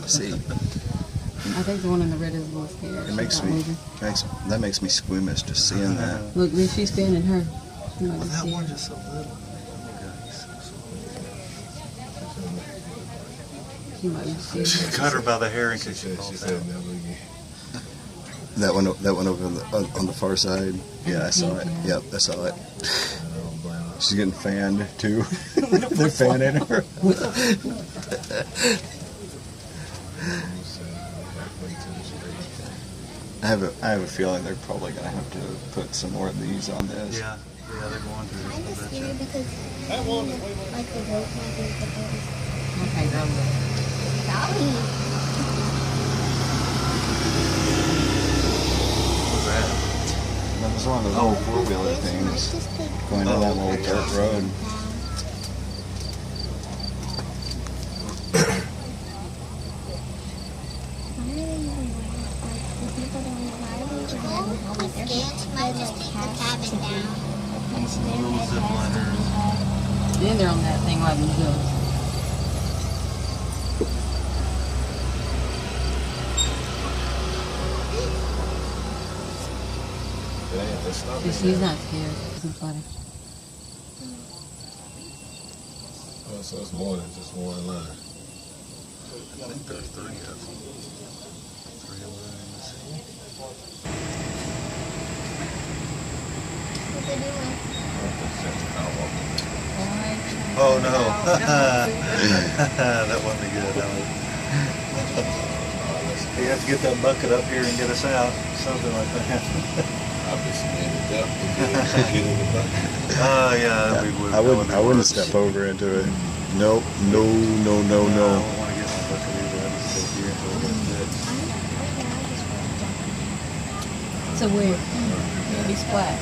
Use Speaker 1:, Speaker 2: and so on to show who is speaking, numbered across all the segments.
Speaker 1: See,
Speaker 2: I think the one in the red is a little scared.
Speaker 1: it makes me that makes me squeamish just seeing that.
Speaker 2: Look, she's fanning her.
Speaker 3: Well, that one's just so little.
Speaker 2: She might be scared.
Speaker 3: She cut her by the hair in case she falls down.
Speaker 1: That one over on the far side. Yeah, I saw it. Yep, I saw it. She's getting fanned too. They're fanning her. I have a feeling they're probably gonna have to put some more of these on this.
Speaker 3: Yeah, they're going to.
Speaker 4: I'm just scared because like the rope might be the
Speaker 2: Okay, girl.
Speaker 3: What's that?
Speaker 1: That was one of those old four-wheeler things going down that little dirt road.
Speaker 3: And some little zip liners.
Speaker 2: Then they're on that thing like the hills. She's not scared. It's funny.
Speaker 5: Oh, so it's more than just one line.
Speaker 3: I think there's 3 of them. 3 lines.
Speaker 4: What they doing?
Speaker 3: Oh no. That wasn't good. You have to get that bucket up here and get us out. Something like that. Oh yeah, we would.
Speaker 1: I wouldn't step over into it. Nope. No.
Speaker 3: I don't want to get my bucket either. I just stay here until we get it.
Speaker 2: So weird. It'll be splat.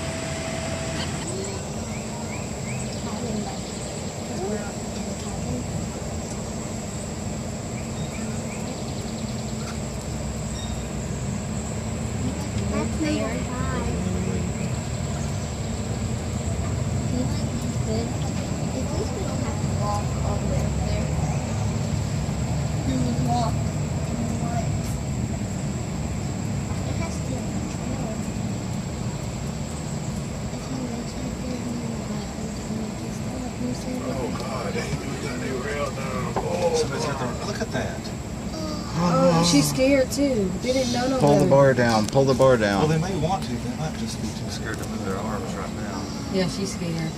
Speaker 4: That's number 5. Good. At least we don't have to walk all the way up there. We walk. What? It has to be on the trail. If you reach out there and then
Speaker 5: Oh God, they rail down.
Speaker 3: Somebody's got the, look at that.
Speaker 2: Oh, she's scared too. They didn't know no
Speaker 1: Pull the
Speaker 2: better.
Speaker 1: bar down. Pull the bar
Speaker 3: Well,
Speaker 1: down.
Speaker 3: they may want to. They might just be too scared to move their arms right now.
Speaker 2: Yeah, she's scared.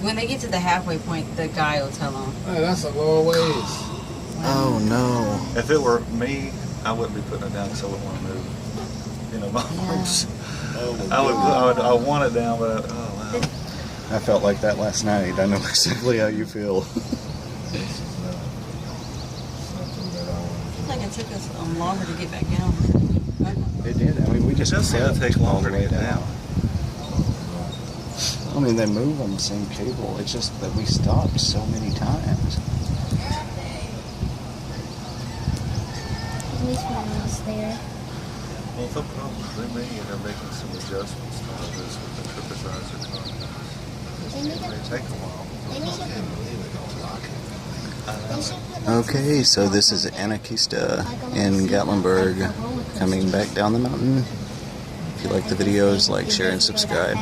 Speaker 2: When they get to the halfway point, the guy will tell them.
Speaker 5: Hey, that's a long ways.
Speaker 1: Oh no.
Speaker 3: If it were me, I wouldn't be putting it down because I wouldn't want to move. You know, my arms. I want it down, but oh wow.
Speaker 1: I felt like that last night. I know exactly how you feel.
Speaker 2: It's like it took us longer to get back down.
Speaker 1: It did. I mean, we just
Speaker 3: Just
Speaker 1: kept
Speaker 3: take
Speaker 1: all
Speaker 3: longer
Speaker 1: the
Speaker 3: to
Speaker 1: way
Speaker 3: get
Speaker 1: down.
Speaker 3: down.
Speaker 1: I mean, they move on the same cable. It's just that we stopped so many times.
Speaker 4: at least we're almost there.
Speaker 3: Well, they may end up making some adjustments to all this with the TripAdvisor content.
Speaker 4: They need
Speaker 3: It may take a while.
Speaker 4: They need
Speaker 1: Okay, so this is Anakeesta in Gatlinburg, coming back down the mountain. If you like the videos, like, share, and subscribe.